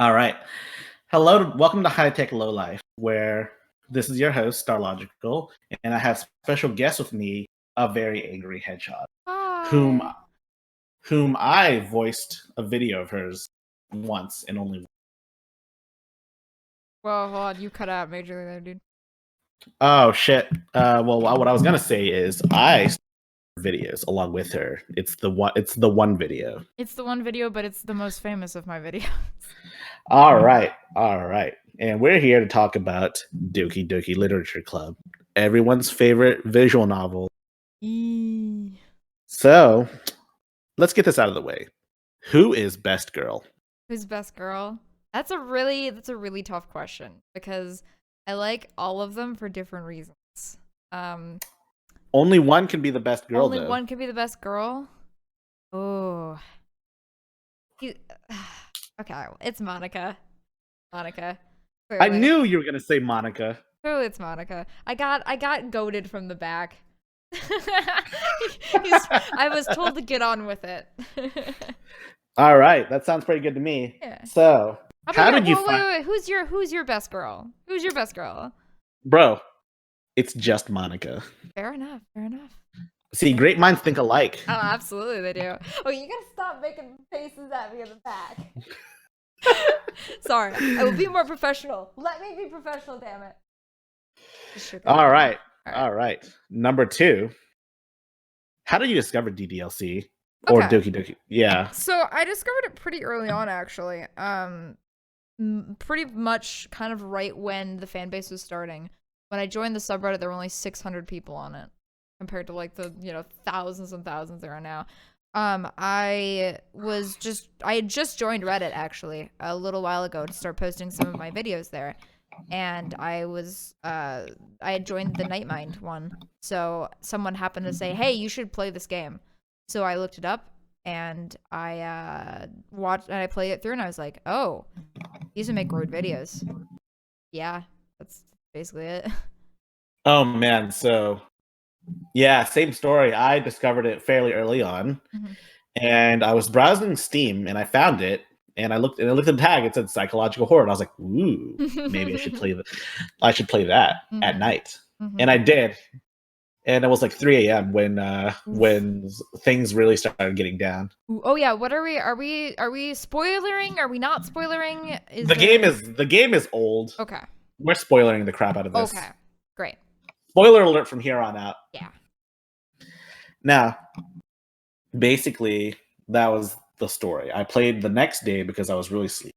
All right. Hello, welcome to High Tech Low Life, where this is your host, Starlogical, and I have special guest with me, a very angry hedgehog, whom Hi. whom I voiced a video of hers once and only. Well, hold on, you cut out majorly there, dude. Oh shit. Well, what I was gonna say is I started videos along with her. It's the one. It's the one video. It's the one video, but it's the most famous of my videos. All right. All right. And we're here to talk about Doki Doki Literature Club, everyone's favorite visual novel. Eee. So let's get this out of the way. Who is best girl? Who's best girl? That's a really tough question because I like all of them for different reasons. Um, Only one can be the best girl, only though. one can be the best girl. Oh, he, okay, it's Monica. Monica. I Clearly. knew you were gonna say Monica. Clearly, it's Monica. I got goaded from the back. I was told to get on with it. All right, that sounds pretty good to me. Yeah. So, how did you wait, find? wait, who's your best girl? Who's your best girl? Bro, it's just Monica. Fair enough. Fair enough. See, great minds think alike. Oh, absolutely they do. Oh, you gotta stop making faces at me in the back. Sorry, I will be more professional. Let me be professional, damn it. All right. All right. Number 2. How did you discover DDLC or Okay. Doki Doki? Yeah. So I discovered it pretty early on, actually. Pretty much kind of right when the fan base was starting. When I joined the subreddit, there were only 600 people on it, compared to like the thousands and thousands there are now. I had just joined Reddit actually a little while ago to start posting some of my videos there, and I had joined the Nightmind one. So someone happened to say, "Hey, you should play this game." So I looked it up and I watched and I played it through, and I was like, "Oh, these would make great videos." Yeah, that's basically it. Oh man, so yeah, same story. I discovered it fairly early on, and I was browsing Steam and I found it, and I looked at the tag. It said psychological horror, and I was like, "Ooh, maybe I should play I should play that at night." And I did, and it was like 3 a.m. when things really started getting down. Oh yeah, what are we? Are we spoilering? Are we not spoilering? The game is old. Okay. We're spoiling the crap out of this. Okay, great. Spoiler alert from here on out. Yeah. Now, basically, that was the story. I played the next day because I was really sleepy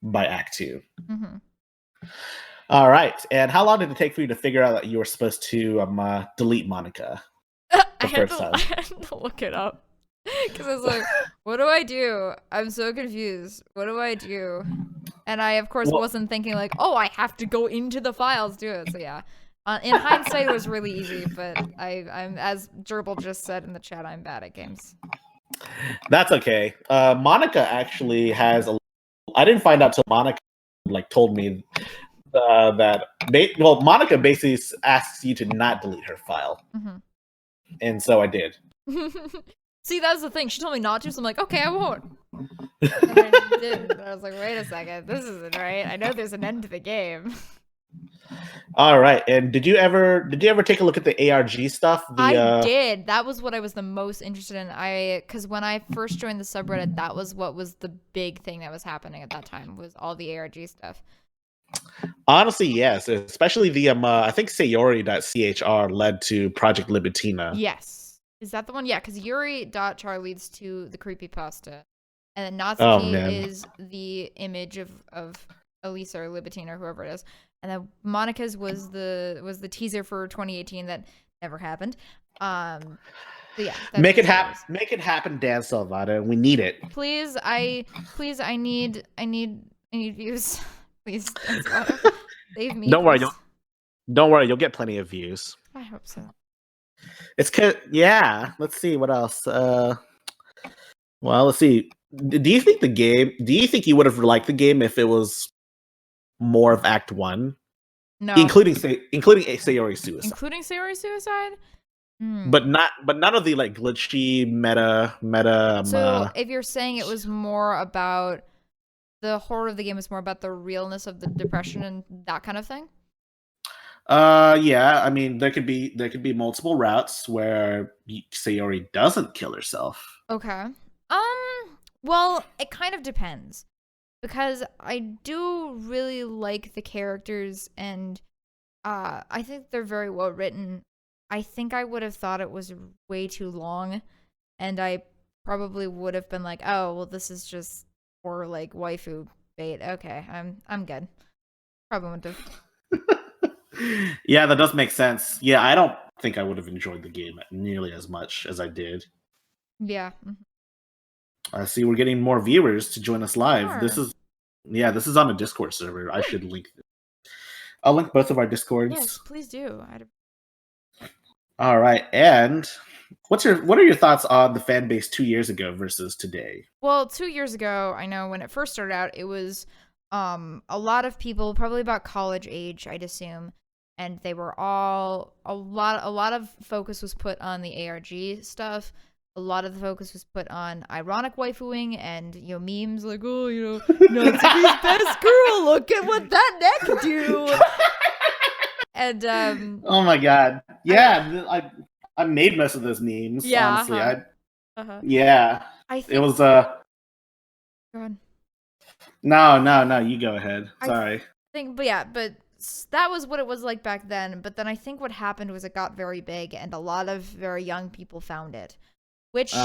by Act 2. All right. And how long did it take for you to figure out that you were supposed to delete Monica the first time? I had to look it up because I was like, what do I do? I'm so confused. What do I do? And I, of course, wasn't thinking like, oh, I have to go into the files, do it. So yeah. In hindsight, it was really easy, but I'm as Gerbil just said in the chat, I'm bad at games. That's okay. Monica actually has I didn't find out till Monica told me that Monica basically asks you to not delete her file, and so I did. See, that's the thing. She told me not to, so I'm like, okay, I won't. And I didn't. I was like, wait a second, this isn't right. I know there's an end to the game. All right, and did you ever take a look at the ARG stuff? I did. That was what I was the most interested in. Because when I first joined the subreddit, that was what was the big thing that was happening at that time, was all the ARG stuff. Honestly, yes, especially the I think Sayori.chr led to Project Libitina. Yes, is that the one? Yeah, because Yuri.char leads to the creepypasta, and then Natsuki is the image of Elisa or Libitina or whoever it is. And then Monica's was the teaser for 2018 that never happened. But yeah, make it happen. Make it happen, Dan Salvata. We need it. Please, I need views. Please, save me. Don't worry. Don't worry. You'll get plenty of views. I hope so. It's yeah. Let's see what else. Well, let's see. Do you think you would have liked the game if it was more of Act 1? No. Including Sayori Suicide. Including Sayori Suicide? But none of the glitchy meta So if you're saying it was more about the horror of the game is more about the realness of the depression and that kind of thing? Yeah, I mean, there could be multiple routes where Sayori doesn't kill herself. Okay. Well, it kind of depends because I do really like the characters and I think they're very well written. I think I would have thought it was way too long and I probably would have been like, "Oh, well this is just for like waifu bait." Okay, I'm good. Probably wouldn't have. Yeah, that does make sense. Yeah, I don't think I would have enjoyed the game nearly as much as I did. Yeah. I see we're getting more viewers to join us live. This Sure. is on a Discord server. I Ooh. should link. I'll link both of our Discords. Yes, please do. All right, and what are your thoughts on the fan base 2 years ago versus today? Well, 2 years ago, I know when it first started out, it was a lot of people, probably about college age, I'd assume, and they were all a lot of focus was put on the ARG stuff. A lot of the focus was put on ironic waifuing and memes like, oh, Natsuki's best girl. Look at what that neck do. And Oh my god, yeah, I made most of those memes. Yeah, honestly, I think it was Go ahead. No, you go ahead. Sorry. But that was what it was like back then. But then I think what happened was it got very big, and a lot of very young people found it, which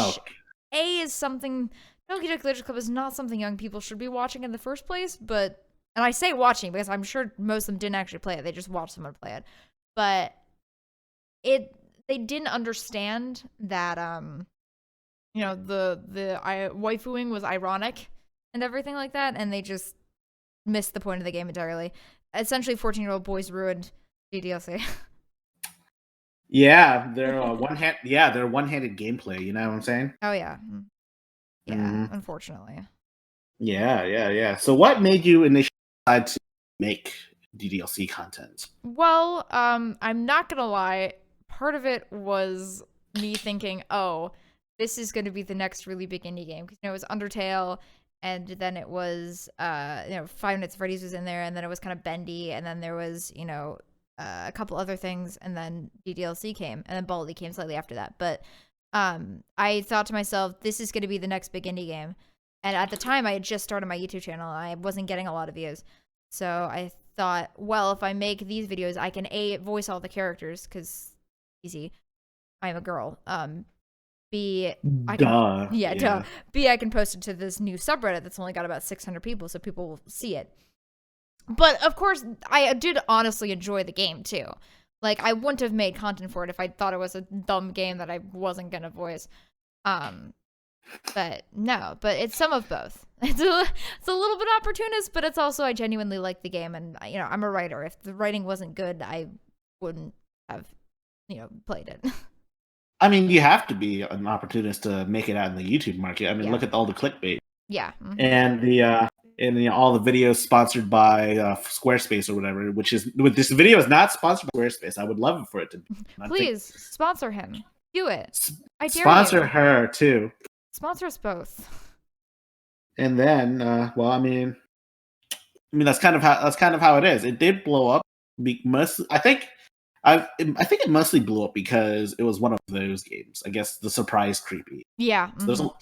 is something. Doki Doki Literature Club is not something young people should be watching in the first place. And I say watching because I'm sure most of them didn't actually play it; they just watched someone play it. But they didn't understand that the waifuing was ironic and everything like that, and they just missed the point of the game entirely. Essentially, 14-year-old boys ruined DDLC. Yeah, they're one-handed gameplay. You know what I'm saying? Oh yeah, Unfortunately. Yeah. So, what made you initially decide to make DDLC content? Well, I'm not gonna lie. Part of it was me thinking, oh, this is going to be the next really big indie game. Because it was Undertale, and then it was, Five Nights at Freddy's was in there, and then it was kind of bendy, and then there was, a couple other things, and then DDLC came, and then Baldi came slightly after that. But I thought to myself, this is going to be the next big indie game. And at the time, I had just started my YouTube channel, and I wasn't getting a lot of views. So I thought, well, if I make these videos, I can voice all the characters, because easy. I'm a girl. B, I can, B, I can post it to this new subreddit that's only got about 600 people, so people will see it. But of course, I did honestly enjoy the game too. Like, I wouldn't have made content for it if I thought it was a dumb game that I wasn't gonna voice. But it's some of both. It's a little bit opportunist, but it's also I genuinely like the game, and I'm a writer. If the writing wasn't good, I wouldn't have played it. I mean, you have to be an opportunist to make it out in the YouTube market. I mean, look at all the clickbait. Yeah. And all the videos sponsored by Squarespace or whatever, this video is not sponsored by Squarespace. I would love for it to be. Please sponsor him. Do it. I dare sponsor you. her too. Sponsor us both. And then, I mean that's kind of how it is. It did blow up. I think it mostly blew up because it was one of those games. I guess the surprise creepy. Yeah. So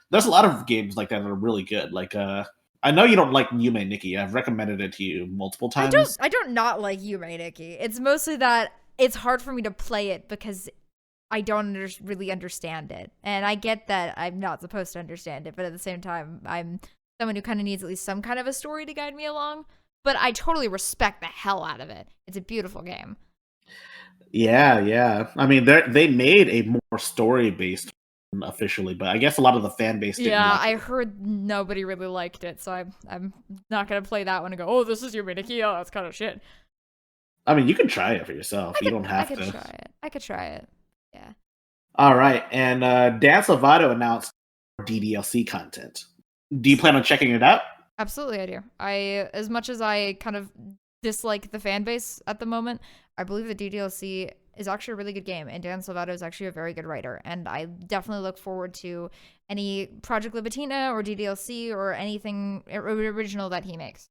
there's a lot of games like that are really good. Like I know you don't like Yume Nikki. I've recommended it to you multiple times. I don't not like Yume Nikki. It's mostly that it's hard for me to play it because I don't really understand it. And I get that I'm not supposed to understand it, but at the same time, I'm someone who kind of needs at least some kind of a story to guide me along. But I totally respect the hell out of it. It's a beautiful game. Yeah. I mean, they made a more story-based one officially, but I guess a lot of the fan base didn't like I heard nobody really liked it, so I'm not going to play that one and go, oh, this is your Miniki. Oh, that's kind of shit. I mean, you can try it for yourself. You don't have to. I could try it. Yeah. All right. And Dan Salvato announced DDLC content. Do you plan on checking it out? Absolutely, I do. As much as I kind of dislike the fan base at the moment, I believe the DDLC is actually a really good game, and Dan Salvato is actually a very good writer, and I definitely look forward to any Project Libitina or DDLC or anything original that he makes.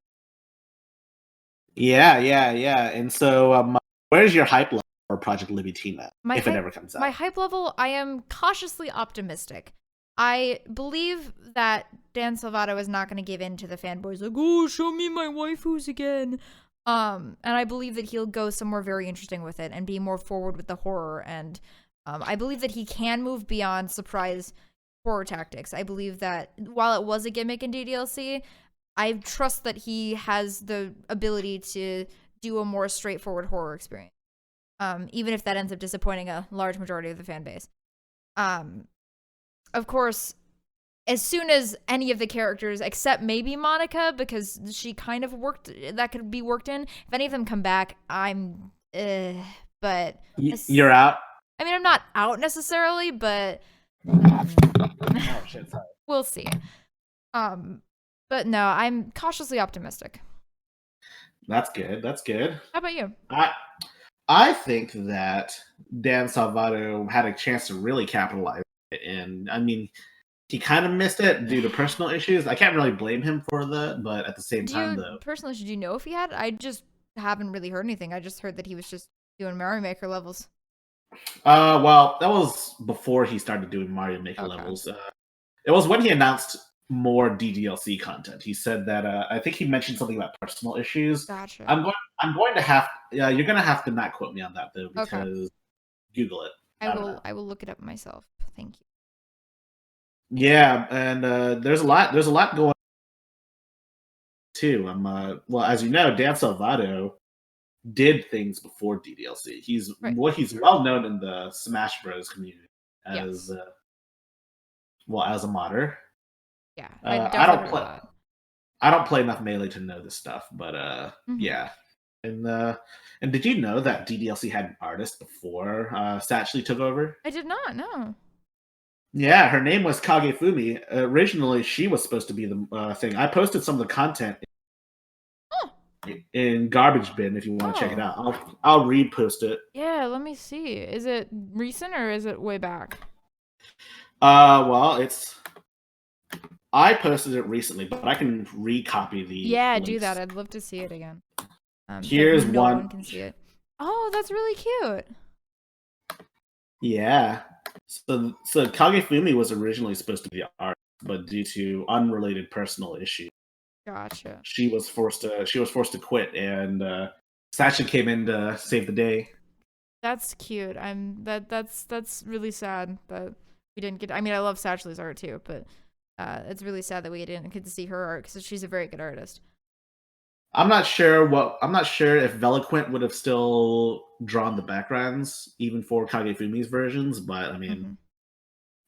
Yeah. And so, where's your hype level for Project Libitina, if it ever comes out? My hype level, I am cautiously optimistic. I believe that Dan Salvato is not going to give in to the fanboys like, oh, show me my waifus again. And I believe that he'll go somewhere very interesting with it and be more forward with the horror. And I believe that he can move beyond surprise horror tactics. I believe that while it was a gimmick in DDLC, I trust that he has the ability to do a more straightforward horror experience. Even if that ends up disappointing a large majority of the fan base. Of course, as soon as any of the characters, except maybe Monica, because she kind of that could be worked in, if any of them come back, I'm, but... You're out? I mean, I'm not out necessarily, but... Oh, shit, sorry. We'll see. But no, I'm cautiously optimistic. That's good. How about you? I think that Dan Salvato had a chance to really capitalize it, and I mean, he kind of missed it due to personal issues. I can't really blame him for that, but at the same time, though, personally, should you know if he had? I just haven't really heard anything. I just heard that he was just doing Mario Maker levels. Well, that was before he started doing Mario Maker levels. It was when he announced more DDLC content. He said that I think he mentioned something about personal issues. Gotcha. I'm going to have. You're going to have to not quote me on that though, because Google it. I will look it up myself. Thank you. Yeah, and there's a lot going on too. Well, as you know, Dan Salvato did things before DDLC. He's well known in the Smash Bros community as as a modder. Yeah, I don't play enough Melee to know this stuff, but yeah. And did you know that DDLC had an artist before Satchley took over? I did not know. Yeah, her name was Kagefumi. Originally, she was supposed to be the thing. I posted some of the content in Garbage Bin if you want to check it out. I'll repost it. Yeah, let me see. Is it recent or is it way back? Well, I posted it recently, but I can recopy the links. Do that. I'd love to see it again. Here's no one. one can see it. Oh, that's really cute. Yeah. So Kagefumi was originally supposed to be art, but due to unrelated personal issues, gotcha. She was forced to quit, and Satchley came in to save the day. That's cute. That's really sad that we didn't get. I mean, I love Satchley's art too, but it's really sad that we didn't get to see her art because she's a very good artist. I'm not sure if Veloquent would have still drawn the backgrounds even for Kagefumi's versions, but I mean,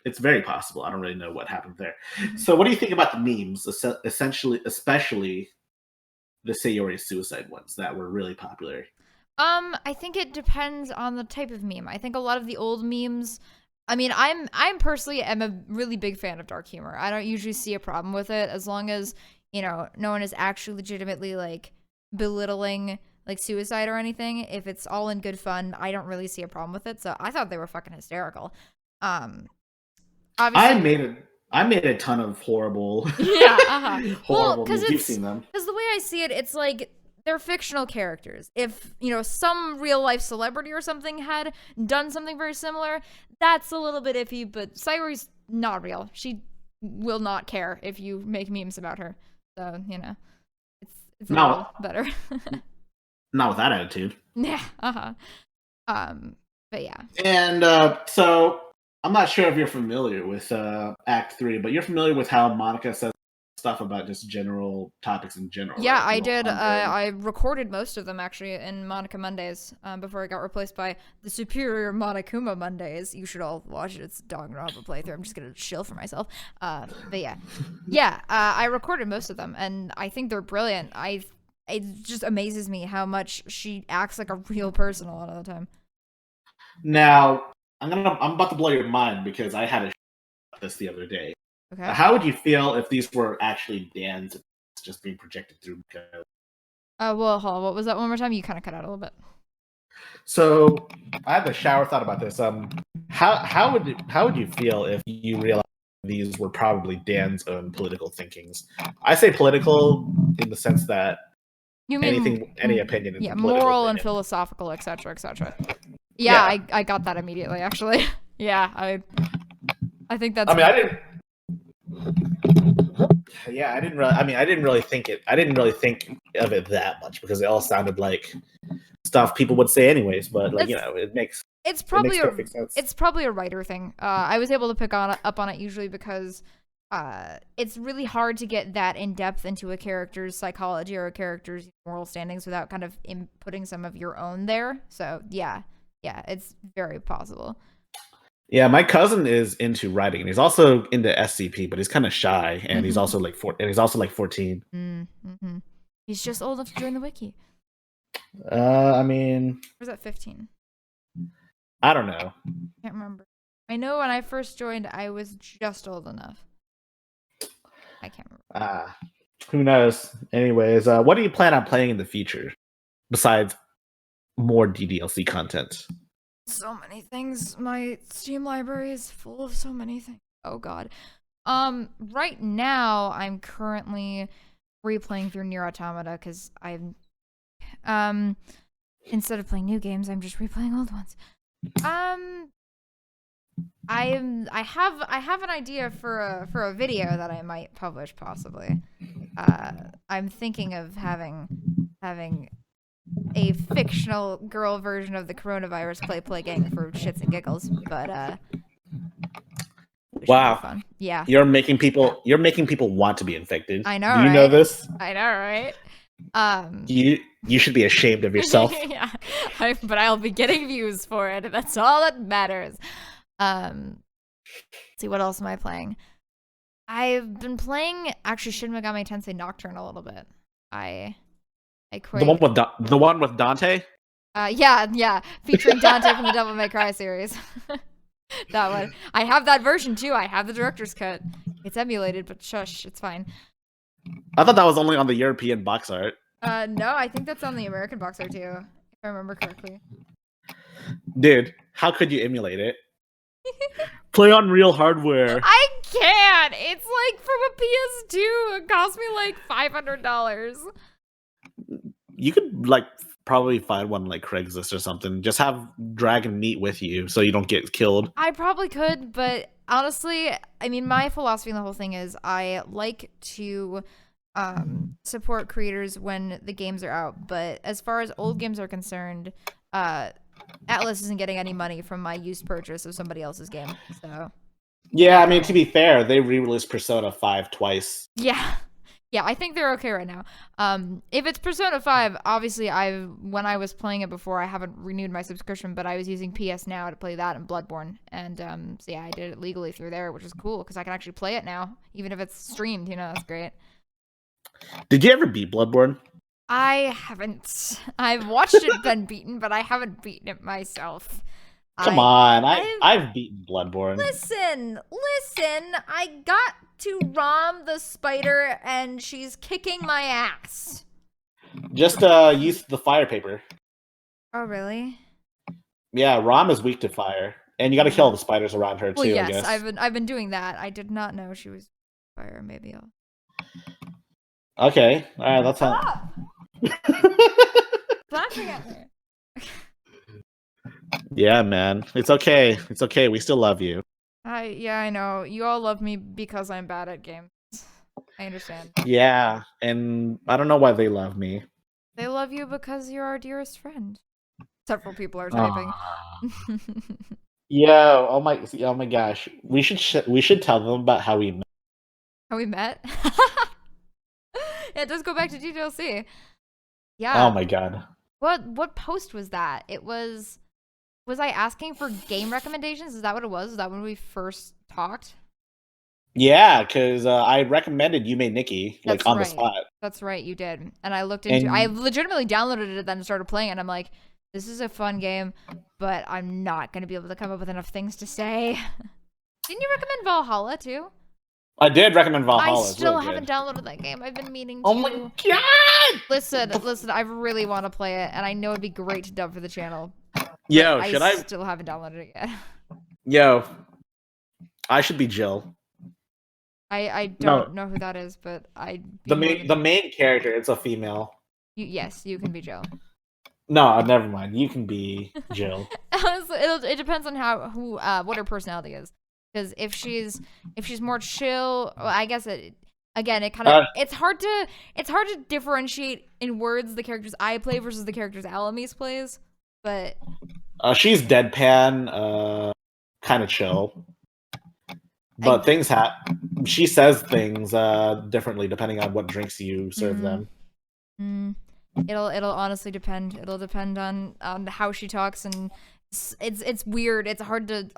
it's very possible. I don't really know what happened there. So, what do you think about the memes, especially the Sayori suicide ones that were really popular? I think it depends on the type of meme. I think a lot of the old memes. I mean, I'm personally am a really big fan of dark humor. I don't usually see a problem with it as long as no one is actually legitimately like belittling like suicide or anything. If it's all in good fun, I don't really see a problem with it. So I thought they were fucking hysterical. Obviously, I made a ton of horrible. Horrible memes. You've seen them. Because the way I see it, it's like they're fictional characters. If some real life celebrity or something had done something very similar, that's a little bit iffy. But Sayori's not real. She will not care if you make memes about her. So it's a little better. Not with that attitude. Yeah. But yeah. And so I'm not sure if you're familiar with Act 3, but you're familiar with how Monica says stuff about just general topics in general. Yeah, right? I did. I recorded most of them actually in Monica Mondays before I got replaced by the superior Monokuma Mondays. You should all watch it. It's a Danganronpa playthrough. I'm just gonna chill for myself. But yeah, I recorded most of them, and I think they're brilliant. It just amazes me how much she acts like a real person a lot of the time. Now, I'm about to blow your mind because I had this the other day. Okay. How would you feel if these were actually Dan's just being projected through code? Well, hold on. What was that one more time? You kind of cut out a little bit. So I had the shower thought about this. How would you feel if you realized these were probably Dan's own political thinkings? I say political in the sense that You mean any opinion is yeah, a political moral opinion. and philosophical, etc., etc. Yeah, I got that immediately. Actually, yeah, I think that's. I mean, I didn't. Yeah, I didn't really. I mean, I didn't really think it. I didn't really think of it that much because it all sounded like stuff people would say anyways. But like it makes perfect sense. It's probably a writer thing. I was able to pick up on it usually because it's really hard to get that in depth into a character's psychology or a character's moral standings without kind of inputting some of your own there. So yeah, it's very possible. Yeah, my cousin is into writing, and he's also into SCP, but he's kind of shy, and he's also like 14. Mm-hmm. He's just old enough to join the wiki. I mean, or is that 15? I don't know. Can't remember. I know when I first joined, I was just old enough. I can't remember. Who knows? Anyways, what do you plan on playing in the future besides more DDLC content? So many things. My Steam library is full of so many things. Oh god. Right now I'm currently replaying through Nier Automata because I'm instead of playing new games, I'm just replaying old ones. I have an idea for a video that I might publish possibly. I'm thinking of having a fictional girl version of the coronavirus play gang for shits and giggles, but wow, fun. Yeah, you're making people want to be infected. I know. Do you right? know this? I know, right? You should be ashamed of yourself. Yeah, but I'll be getting views for it, and that's all that matters. Let's see, what else am I playing? I've been playing actually Shin Megami Tensei Nocturne a little bit. I quite... the one with Dante. Yeah, featuring Dante from the Devil May Cry series. That one. I have that version too. I have the director's cut. It's emulated, but shush, it's fine. I thought that was only on the European box art. No, I think that's on the American box art too, if I remember correctly. Dude, how could you emulate it? Play on real hardware. I can't. It's like from a PS2. It cost me like $500. You could like probably find one like Craigslist or something. Just have Dragon Meat with you so you don't get killed. I probably could, but honestly, I mean, my philosophy in the whole thing is I like to support creators when the games are out. But as far as old games are concerned, Atlas isn't getting any money from my used purchase of somebody else's game. So yeah, I mean, to be fair, they re-released Persona 5 twice. Yeah, I think they're okay right now. If it's Persona 5, obviously when I was playing it before, I haven't renewed my subscription, but I was using PS Now to play that and Bloodborne. And so yeah, I did it legally through there, which is cool because I can actually play it now, even if it's streamed, that's great. Did you ever beat Bloodborne? I haven't. I've watched it been beaten, but I haven't beaten it myself. Come on, I've beaten Bloodborne. Listen, I got to Rom the spider and she's kicking my ass. Just use the fire paper. Oh, really? Yeah, Rom is weak to fire. And you gotta kill the spiders around her too, yes, I guess. I've been doing that. I did not know she was fire. Maybe I'll... Okay, alright, that's all. Laughing at me. Yeah, man. It's okay. It's okay. We still love you. Yeah, I know. You all love me because I'm bad at games. I understand. Yeah, and I don't know why they love me. They love you because you're our dearest friend. Several people are typing. Yo, oh my gosh. We should tell them about how we met. How we met? Yeah, it does go back to DDLC. Yeah. Oh my god. What post was that? It was I asking for game recommendations? Is that what it was? Is that when we first talked? Yeah, because I recommended You Made Nikki, like, on the spot. That's right, you did. And I looked into I legitimately downloaded it then and started playing it, and I'm like, this is a fun game, but I'm not going to be able to come up with enough things to say. Didn't you recommend Valhalla, too? I did recommend Valhalla. I It's still really haven't good. downloaded that game. I've been meaning to. Oh my god! Listen, I really want to play it, and I know it'd be great to dub for the channel. Yo, I should I? still haven't downloaded it yet. Yo, I should be Jill. I No, don't know who that is, but I'd be the more main than... the main character. It's a female. Yes, you can be Joe. No, never mind. You can be Jill. It depends on what her personality is. Because if she's more chill, well, I guess again it kind of it's hard to differentiate in words the characters I play versus the characters Alamis plays. But she's deadpan, kind of chill. But things happen. She says things differently depending on what drinks you serve them. It'll honestly depend. It'll depend on how she talks, and it's weird. It's hard to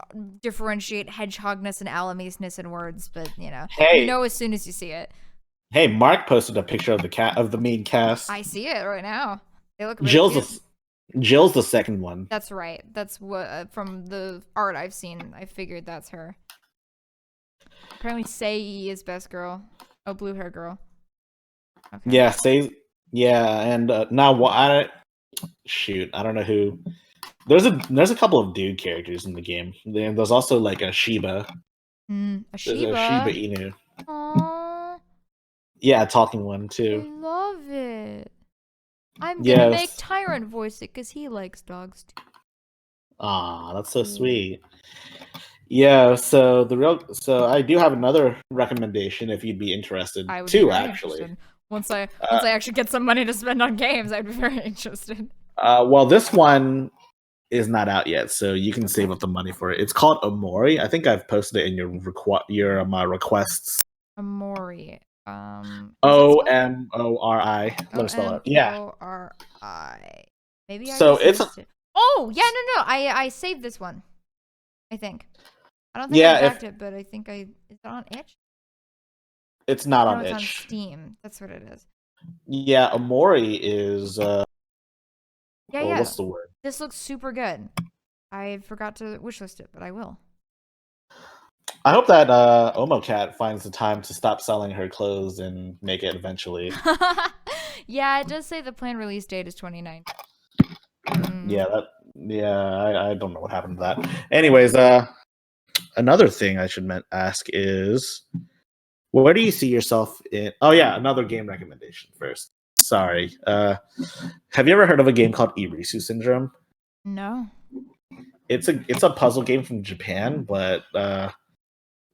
differentiate hedgehogness and Alamisness in words, but you know as soon as you see it. Hey, Mark posted a picture of the main cast. I see it right now. They look really cute. Jill's the second one. That's right. That's what from the art I've seen. I figured that's her. Apparently, Sei is best girl. Oh, blue hair girl. Okay. Yeah, Sei. Yeah, and now shoot, I don't know who. There's a couple of dude characters in the game. There's also like a Shiba. A Shiba. There's a Shiba Inu. Aww. Yeah, a talking one too. I love it. I'm gonna make Tyrant voice it because he likes dogs too. Aw, that's so sweet. Yeah, so I do have another recommendation if you'd be interested. I would too, be very actually. Interested. Once I actually get some money to spend on games, I'd be very interested. Well, this one is not out yet, so you can save up the money for it. It's called Omori. I think I've posted it in your requests. Omori. Omori. Let me spell it. Yeah. O-R-I. Maybe I so it's it. Oh yeah, no. I saved this one. I think. I don't think I backed it, but I think is it on itch? It's not on it's itch. On Steam. That's what it is. Yeah, Omori is yeah. What's the word? This looks super good. I forgot to wishlist it, but I will. I hope that Omocat finds the time to stop selling her clothes and make it eventually. Yeah, it does say the planned release date is 2019. Yeah, I don't know what happened to that. Anyways, another thing I should ask is, where do you see yourself in? Oh yeah, another game recommendation first. Sorry. Have you ever heard of a game called Irisu Syndrome? No. It's a puzzle game from Japan, but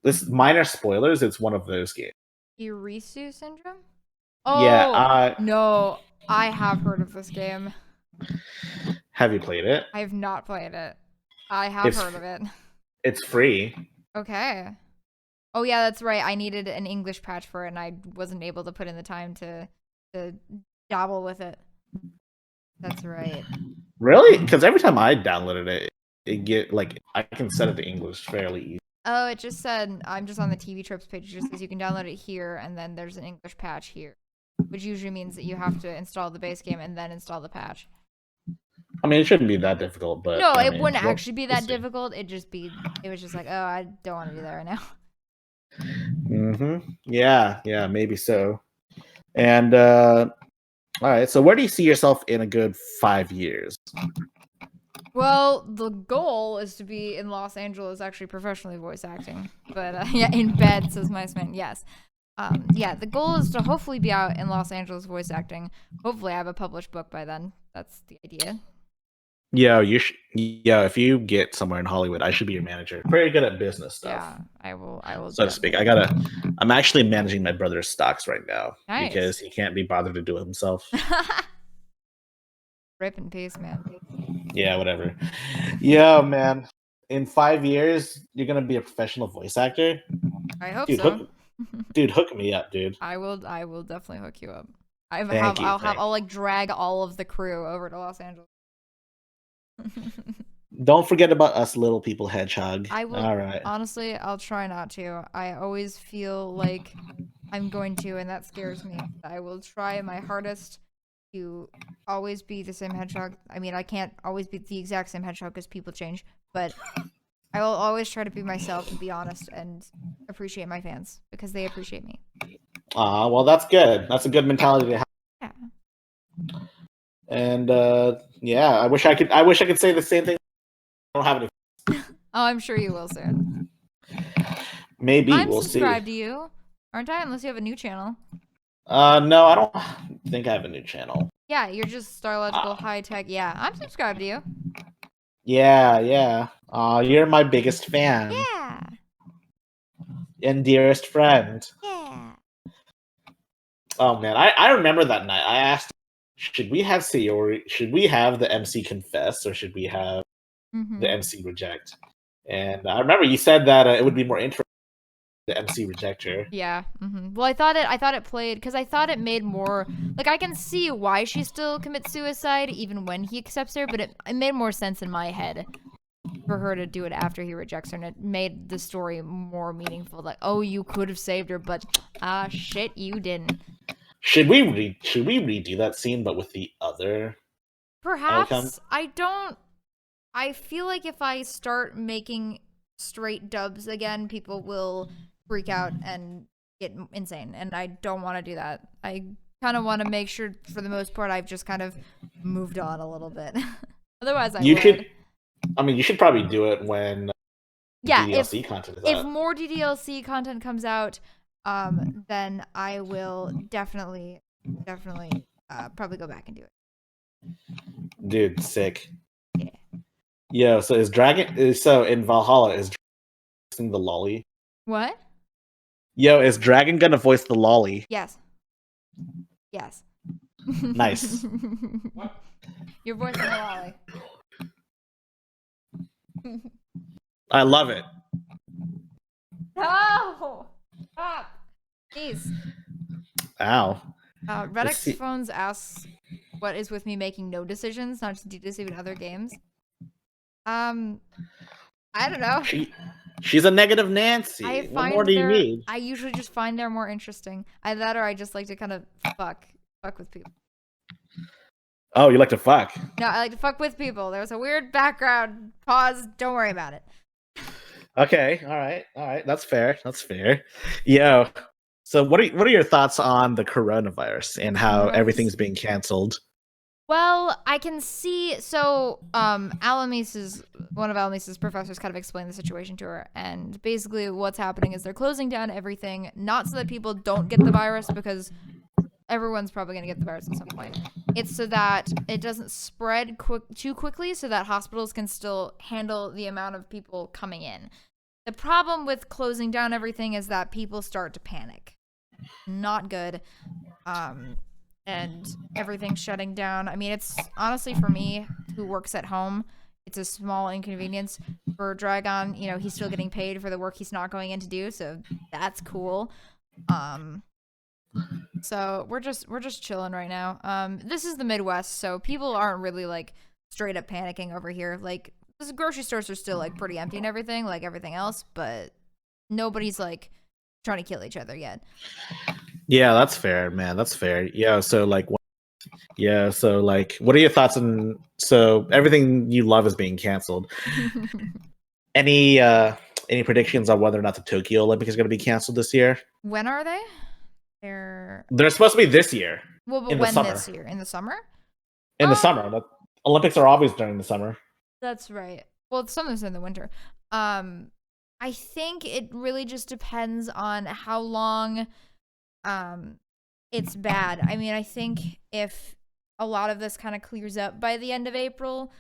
this minor spoilers. It's one of those games. Irisu Syndrome? Oh yeah. No, I have heard of this game. Have you played it? I have not played it. I have heard of it. It's free. Okay. Oh yeah, that's right. I needed an English patch for it, and I wasn't able to put in the time to dabble with it. That's right. Really? Because every time I downloaded it, I can set it to English fairly easy. Oh, it just said, I'm just on the TV Trips page. It just says you can download it here, and then there's an English patch here, which usually means that you have to install the base game and then install the patch. I mean, it shouldn't be that difficult, but no, it wouldn't actually be that difficult. It was just like, oh, I don't want to do that right now. Yeah, maybe so. And all right, so where do you see yourself in a good 5 years? Well, the goal is to be in Los Angeles, actually professionally voice acting. But yeah, in bed, says Mice Man. Yes. Yeah, the goal is to hopefully be out in Los Angeles voice acting. Hopefully, I have a published book by then. That's the idea. Yeah, if you get somewhere in Hollywood, I should be your manager. Very good at business stuff. Yeah, I will. So to speak. I'm actually managing my brother's stocks right now. Nice. Because he can't be bothered to do it himself. Rip in peace, man. Yeah, whatever. Yeah, man. In 5 years, you're gonna be a professional voice actor. I hope so. Hook me up, dude. I will definitely hook you up. I'll like drag all of the crew over to Los Angeles. Don't forget about us little people, Hedgehog. I will. All right. Honestly, I'll try not to. I always feel like I'm going to, and that scares me. I will try my hardest to always be the same hedgehog. I mean, I can't always be the exact same hedgehog because people change, but I will always try to be myself and be honest and appreciate my fans because they appreciate me. Well, that's good. That's a good mentality to have. Yeah. And yeah, I wish I could say the same thing. I don't have any. Oh, I'm sure you will soon. Maybe I'm we'll see. subscribed to you, aren't I? Unless you have a new channel. No, I don't think I have a new channel. Yeah, you're just Starlogical High Tech. Yeah, I'm subscribed to you. Yeah. You're my biggest fan. Yeah. And dearest friend. Yeah. Oh man, I remember that night. I asked, should we have Sayori? Should we have the MC confess, or should we have the MC reject? And I remember you said that it would be more interesting the MC reject her. Yeah. Well, I thought it played because I thought it made more like I can see why she still commits suicide even when he accepts her, but it made more sense in my head for her to do it after he rejects her, and it made the story more meaningful. Like, oh, you could have saved her, but shit, you didn't. Should we redo that scene, but with the other? Perhaps outcome? I feel like if I start making straight dubs again, people will freak out and get insane, and I don't want to do that. I kind of want to make sure, for the most part, I've just kind of moved on a little bit. Otherwise, I would. You should probably do it when DDLC content is out. If more DDLC content comes out, then I will definitely probably go back and do it. Dude, sick. Yeah. Yo, so in Valhalla is voicing the lolly? What? Yo, is Dragon gonna voice the lolly? Yes. Nice. What? You're voicing the lolly. I love it. No! Stop! Jeez. Ow. Redx Phones asks, what is with me making no decisions, not just DDC but other games? I don't know. She's a negative Nancy. What more do you need? I usually just find they're more interesting. Either that or I just like to kind of fuck with people. Oh, you like to fuck? No, I like to fuck with people. There was a weird background pause. Don't worry about it. Okay, all right. That's fair. Yo, so what are your thoughts on the coronavirus and how everything's being canceled? Well, I can see. So, one of Alamise's professors kind of explained the situation to her, and basically what's happening is they're closing down everything, not so that people don't get the virus, because everyone's probably going to get the virus at some point. It's so that it doesn't spread too quickly, so that hospitals can still handle the amount of people coming in. The problem with closing down everything is that people start to panic. Not good. And everything's shutting down. I mean, it's honestly, for me, who works at home, it's a small inconvenience. For Dragon, he's still getting paid for the work he's not going in to do, so that's cool. So we're just chilling right now. This is the Midwest, so people aren't really like straight up panicking over here. Like, the grocery stores are still like pretty empty and everything, like everything else, but nobody's like trying to kill each other yet. Yeah, that's fair, man. That's fair. Yeah, so what are your thoughts on? So everything you love is being canceled. Any predictions on whether or not the Tokyo Olympics is going to be canceled this year? When are they? They're supposed to be this year. Well, but when this year? In the summer? In the summer. The Olympics are always during the summer. That's right. Well, some of it's in the winter. I think it really just depends on how long it's bad. I mean, I think if a lot of this kind of clears up by the end of April,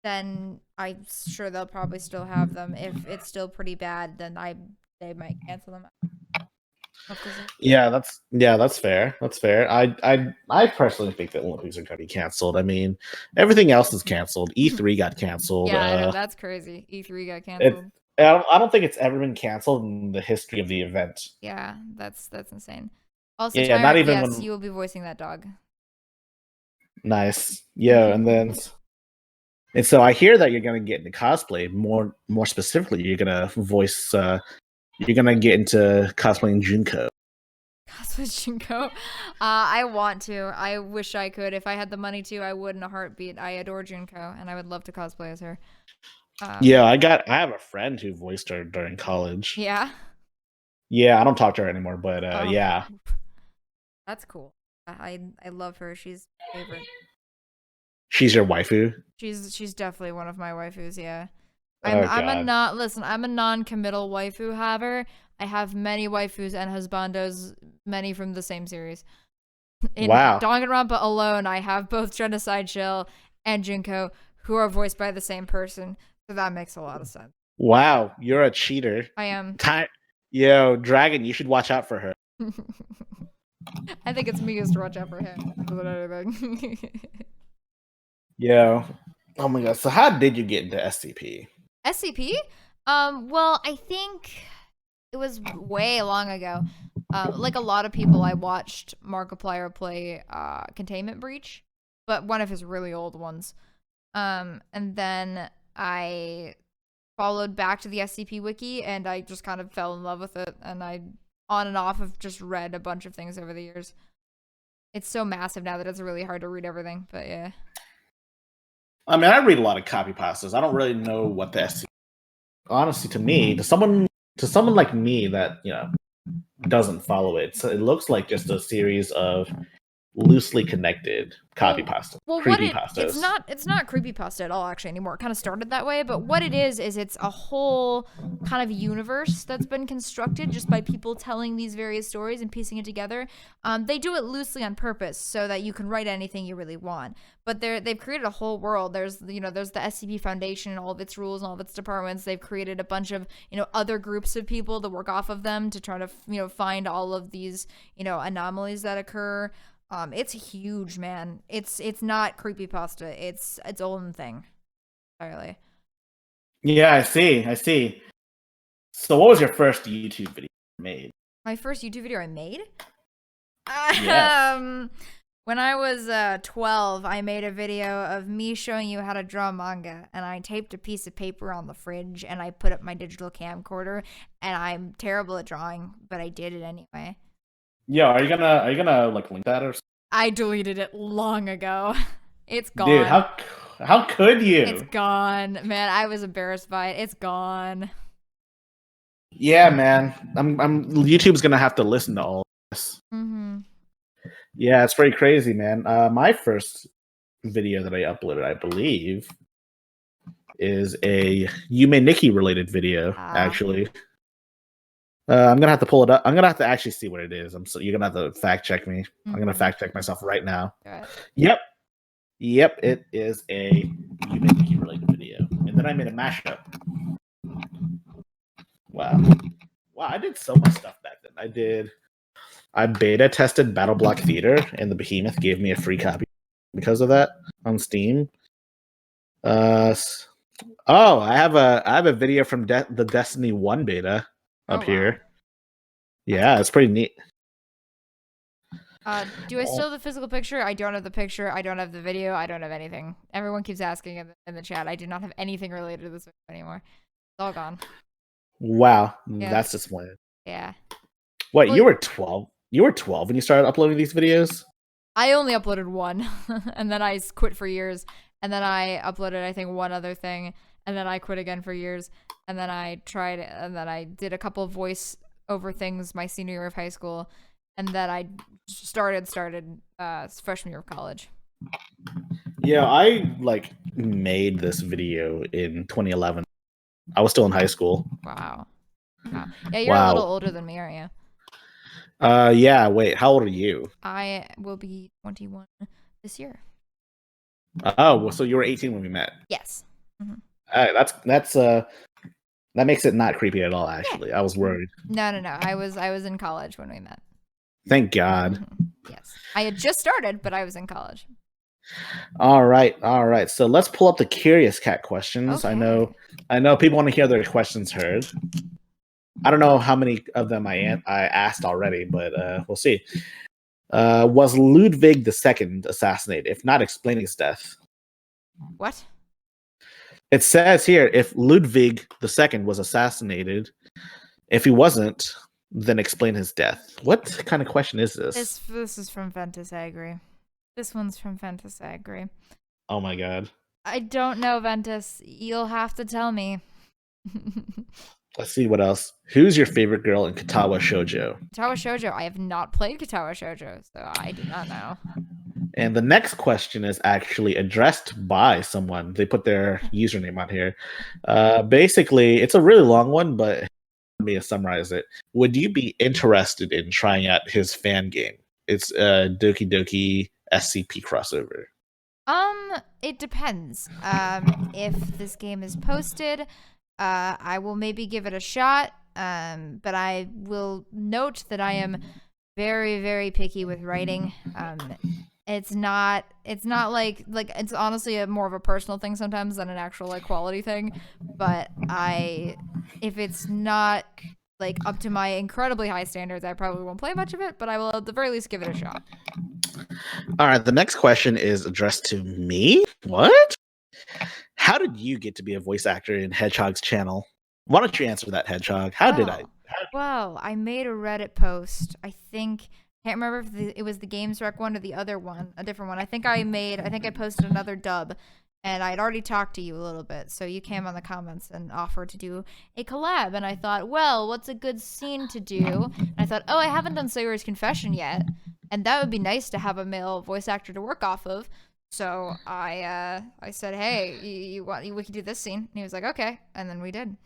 then I'm sure they'll probably still have them. If it's still pretty bad, then they might cancel them. Yeah, that's fair. That's fair. I personally think that Olympics are going to be canceled. I mean, everything else is canceled. E3 got canceled. Yeah, I know, that's crazy. E3 got canceled. I don't think it's ever been canceled in the history of the event. Yeah, that's insane. Also, yeah, not even yes, you will be voicing that dog. Nice. Yeah, and so I hear that you're going to get into cosplay. More specifically, you're going to voice. You're going to get into cosplaying Junko. Cosplay Junko? I want to. I wish I could. If I had the money to, I would in a heartbeat. I adore Junko, and I would love to cosplay as her. Yeah, I have a friend who voiced her during college. Yeah. Yeah, I don't talk to her anymore, but Oh, yeah. that's cool. I love her. She's my favorite. She's your waifu? She's definitely one of my waifus. Yeah. Oh I'm a god. not listen. I'm a non-committal waifu haver. I have many waifus and husbandos, many from the same series. In Wow. Danganronpa alone, I have both Genocide Shell and Junko, who are voiced by the same person. So that makes a lot of sense. Wow, you're a cheater. I am. Yo, Dragon, you should watch out for her. I think it's me who's to watch out for him more than anything. Yo. Oh my god. So how did you get into SCP? SCP? Well, I think it was way long ago. Like a lot of people, I watched Markiplier play Containment Breach, but one of his really old ones. And then I followed back to the SCP wiki, and I just kind of fell in love with it. And I, on and off, have just read a bunch of things over the years. It's so massive now that it's really hard to read everything. But yeah. I mean, I read a lot of copy pastas. I don't really know what the SCP. Honestly, to someone like me that doesn't follow it, so it looks like just a series of loosely connected copy pasta, creepy pastas. It's not creepypasta at all actually anymore. It kind of started that way, but what it is it's a whole kind of universe that's been constructed just by people telling these various stories and piecing it together. They do it loosely on purpose so that you can write anything you really want. But they've created a whole world. There's the SCP Foundation and all of its rules and all of its departments. They've created a bunch of other groups of people to work off of them to try to find all of these anomalies that occur. It's huge, man. It's not creepypasta. It's its own thing. Entirely. Yeah, I see. So what was your first YouTube video you made? My first YouTube video I made? Yes. When I was 12, I made a video of me showing you how to draw manga, and I taped a piece of paper on the fridge, and I put up my digital camcorder, and I'm terrible at drawing, but I did it anyway. Yeah, are you gonna like link that or something? I deleted it long ago. It's gone. Dude, how could you? It's gone. Man, I was embarrassed by it. It's gone. Yeah, man. I'm YouTube's gonna have to listen to all this. Mm-hmm. Yeah, it's pretty crazy, man. My first video that I uploaded, I believe, is a Yume Nikki related video, actually. I'm gonna have to pull it up. I'm gonna have to actually see what it is. You're gonna have to fact check me. Mm-hmm. I'm gonna fact check myself right now. Yep, it is a Yume Nikki related video, and then I made a mashup. Wow, I did so much stuff back then. I beta tested Battle Block Theater, and the Behemoth gave me a free copy because of that on Steam. I have a video from the Destiny 1 beta up here. Yeah, it's pretty neat. Do I still have the physical picture? I don't have the picture. I don't have the video. I don't have anything. Everyone keeps asking in the chat. I do not have anything related to this video anymore. It's all gone. Wow, yeah. That's disappointing. Yeah. What, you were 12? You were 12 when you started uploading these videos? I only uploaded one, and then I quit for years, and then I uploaded, I think, one other thing, and then I quit again for years, and then I tried, and then I did a couple of voice over things my senior year of high school, and then I started freshman year of college. Yeah, I made this video in 2011. I was still in high school. Wow. Yeah, you're a little older than me, aren't you? Yeah, wait, how old are you? I will be 21 this year. Oh, well, so you were 18 when we met. Yes. Mm-hmm. That makes it not creepy at all, actually. Yeah. I was worried. No. I was in college when we met. Thank God. Mm-hmm. Yes. I had just started, but I was in college. All right. So let's pull up the Curious Cat questions. Okay. I know people want to hear their questions heard. I don't know how many of them I asked already, but we'll see. Was Ludwig II assassinated? If not, explain his death. What? It says here, if Ludwig II was assassinated, if he wasn't, then explain his death. What kind of question is this? This is from Ventus, I agree. This one's from Ventus, I agree. Oh my God. I don't know, Ventus. You'll have to tell me. Let's see what else. Who's your favorite girl in Katawa Shoujo? Katawa Shoujo. I have not played Katawa Shoujo, so I do not know. And the next question is actually addressed by someone. They put their username on here. Basically, it's a really long one, but let me summarize it. Would you be interested in trying out his fan game? It's a Doki Doki SCP crossover. It depends. If this game is posted, I will maybe give it a shot. But I will note that I am very, very picky with writing. It's not like it's honestly more of a personal thing sometimes than an actual like quality thing. But if it's not like up to my incredibly high standards, I probably won't play much of it, but I will at the very least give it a shot. All right, the next question is addressed to me. What? How did you get to be a voice actor in Hedgehog's channel? Why don't you answer that, Hedgehog? How did I? Well, I made a Reddit post. I think can't remember if it was the Games Rec one or the other one, a different one. I think I posted another dub, and I'd already talked to you a little bit, so you came on the comments and offered to do a collab, and I thought, well, what's a good scene to do? And I thought, oh, I haven't done Sawyer's Confession yet, and that would be nice to have a male voice actor to work off of. So I said, hey, we could do this scene, and he was like, okay, and then we did.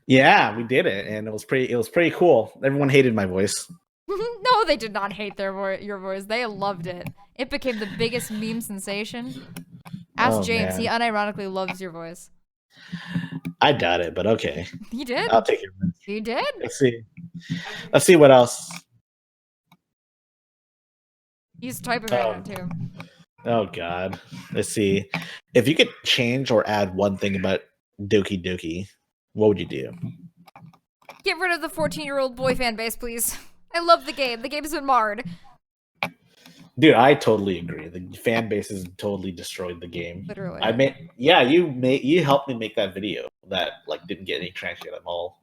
Yeah, we did it, and it was pretty cool. Everyone hated my voice. No, they did not hate your voice. They loved it. It became the biggest meme sensation. Ask James. Man. He unironically loves your voice. I doubt it, but okay. He did? I'll take it. He did? Let's see what else. He's typing right now, too. Oh, God. Let's see. If you could change or add one thing about Doki Doki, what would you do? Get rid of the 14-year-old boy fan base, please. I love the game. The game's been marred. Dude, I totally agree. The fan base has totally destroyed the game. Literally. You helped me make that video that like didn't get any traction at all.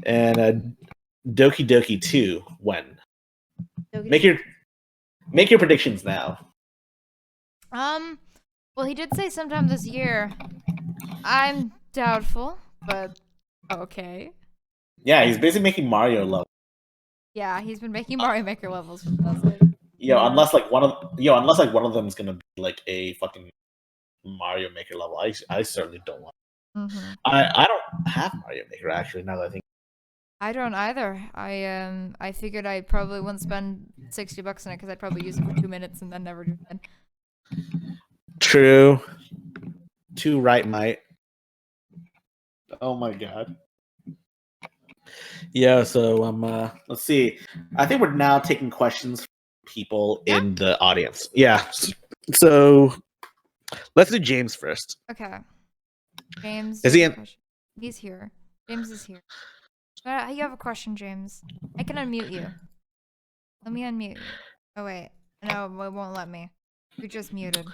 And Doki Doki 2, when? Make your predictions now. Well, he did say sometime this year. I'm doubtful, but okay. Yeah, he's basically making Mario levels. Yeah, he's been making Mario Maker levels. Unless one of them is gonna be like a fucking Mario Maker level. I certainly don't want. Mm-hmm. I don't have Mario Maker actually. Now that I think. I don't either. I figured I probably wouldn't spend $60 on it because I'd probably use it for 2 minutes and then never do it again. True. Too right, mate. Oh my god. Yeah, so let's see. I think we're now taking questions from people in the audience. Yeah. So let's do James first. Okay. James. Is he in? He's here. James is here. You have a question, James. I can unmute you. Let me unmute you. Oh wait. No, it won't let me. You're just muted.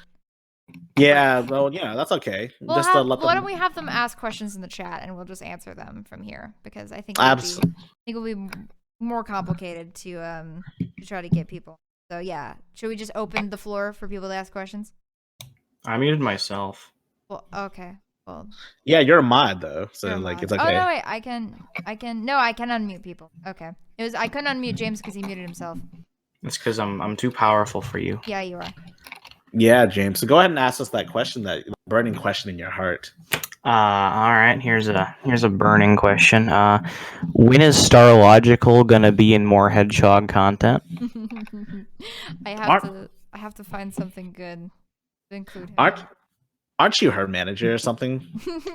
Yeah, well, yeah, that's okay. Why don't we have them ask questions in the chat and we'll just answer them from here? Because I think it will be more complicated to try to get people. So yeah, should we just open the floor for people to ask questions? I muted myself. Well, okay. Well. Yeah, you're a mod though, so like it's okay. Oh no, wait, I can unmute people. Okay, I couldn't unmute James because he muted himself. It's because I'm too powerful for you. Yeah, you are. Yeah, James. So go ahead and ask us that question, that burning question in your heart. All right. Here's a burning question. When is Starlogical gonna be in more Hedgehog content? I have to find something good to include him. Aren't you her manager or something?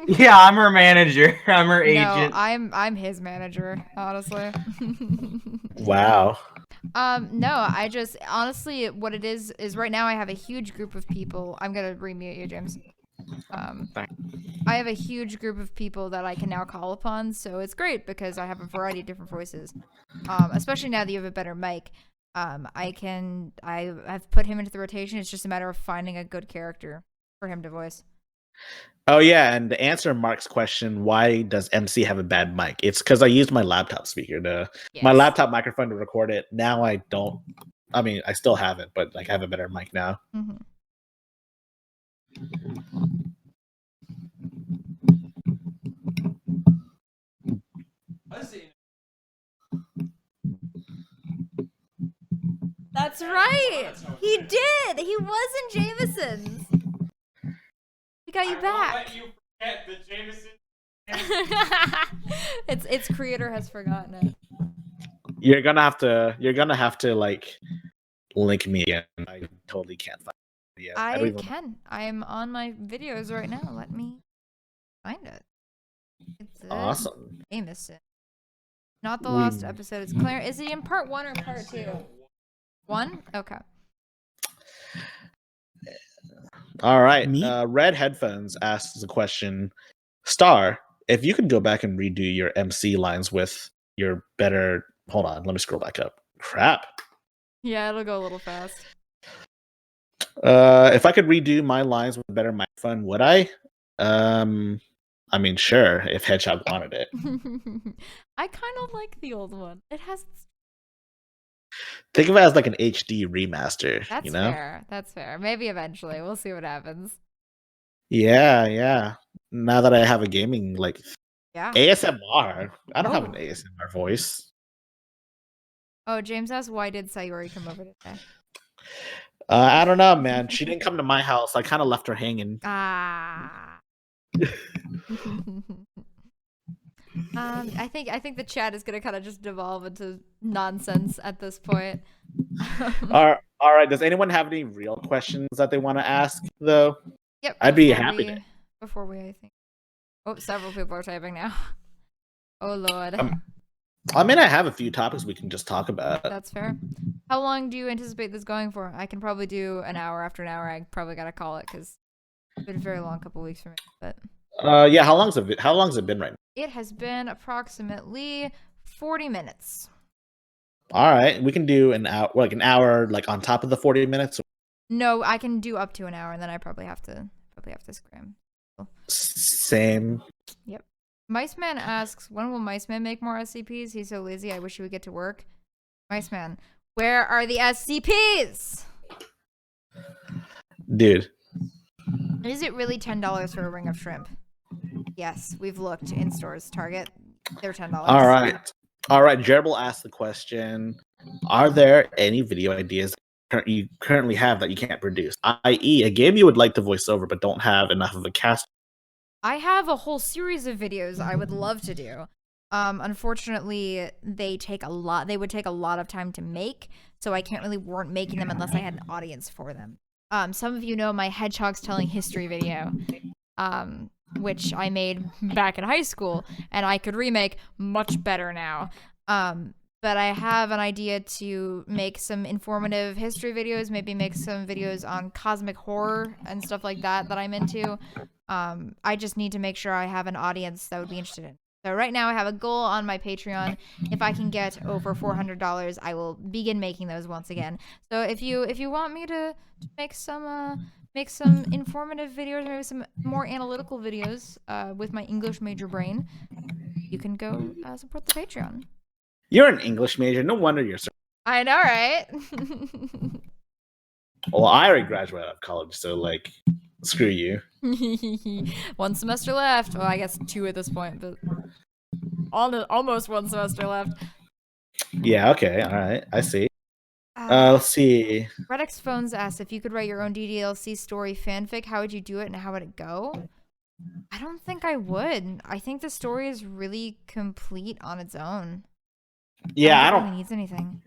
Yeah, I'm her manager. I'm her agent. No, I'm his manager, honestly. Wow. No, I just honestly what it is right now I have a huge group of people. I'm gonna remute you, James. I have a huge group of people that I can now call upon, so it's great because I have a variety of different voices. Especially now that you have a better mic. I've put him into the rotation. It's just a matter of finding a good character for him to voice. Oh yeah, and to answer Mark's question, why does MC have a bad mic? It's because I used my laptop speaker my laptop microphone to record it. Now I don't. I mean, I still have it, but like I have a better mic now. Mm-hmm. That's right. He did. He was in Jameson's. We got you back. Won't let you forget the Jameson. Its creator has forgotten it. You're gonna have to like link me again. I totally can't find it yet. I can. I'm on my videos right now. Let me find it. It's awesome. Jameson. Not the last episode. It's Claire. Is he in part 1 or part 2? 1? Okay. All right. Red Headphones asks a question. Star, if you could go back and redo your MC lines with your better... Hold on. Let me scroll back up. Crap. Yeah, it'll go a little fast. If I could redo my lines with a better microphone, would I? I mean, sure, if Hedgehog wanted it. I kind of like the old one. It has... Think of it as like an HD remaster. That's you know? fair. That's fair. Maybe eventually. We'll see what happens. Yeah. Now that I have a gaming, like, ASMR. I don't have an ASMR voice. Oh, James asked, why did Sayori come over today? I don't know, man. She didn't come to my house. I kind of left her hanging. I think the chat is gonna kind of just devolve into nonsense at this point. All right. Does anyone have any real questions that they want to ask, though? Yep. I'd be happy to. Before we, I think. Oh, several people are typing now. Oh, Lord. I mean, I have a few topics we can just talk about. That's fair. How long do you anticipate this going for? I can probably do an hour after an hour. I probably gotta call it because it's been a very long couple weeks for me. But yeah, how long's it been right now? it has been approximately 40 minutes. All right, we can do an hour, like on top of the 40 minutes. No, I can do up to an hour, and then I probably have to scram. Same. Yep. Miceman asks, when will Miceman make more SCPs? He's so lazy, I wish he would get to work. Miceman, where are the SCPs? Dude. Is it really $10 for a ring of shrimp? Yes, we've looked in stores. Target, they're $10. All right. Gerbil asked the question, are there any video ideas you currently have that you can't produce? I.e., a game you would like to voice over but don't have enough of a cast. I have a whole series of videos I would love to do. Unfortunately, they would take a lot of time to make, so I can't really warrant making them unless I had an audience for them. Some of you know my Hedgehogs Telling History video, which I made back in high school, and I could remake much better now. But I have an idea to make some informative history videos, maybe make some videos on cosmic horror and stuff like that I'm into. I just need to make sure I have an audience that would be interested in. So right now I have a goal on my Patreon. If I can get over $400, I will begin making those once again. So if you want me to make some informative videos, maybe some more analytical videos with my English major brain, you can go support the Patreon. You're an English major. No wonder you're so... I know, right? Well, I already graduated out of college, so, like, screw you. 1 semester left. Well, I guess 2 at this point, but almost 1 semester left. Yeah, okay, all right. I see. Let's see. Redx Phones asks, if you could write your own DDLC story fanfic, how would you do it and how would it go? I don't think I would. I think the story is really complete on its own. Yeah, I don't think it needs anything.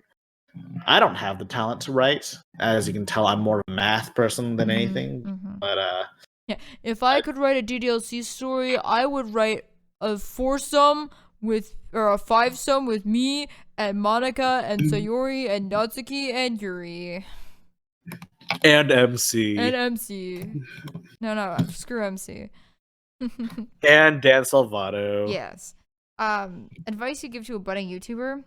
I don't have the talent to write. As you can tell, I'm more of a math person than anything. But yeah, if I could write a DDLC story, I would write a 4-some or a 5-some with me and Monica and Sayori and Natsuki and Yuri. And MC. And MC. No, screw MC. And Dan Salvato. Yes. Advice you give to a budding YouTuber?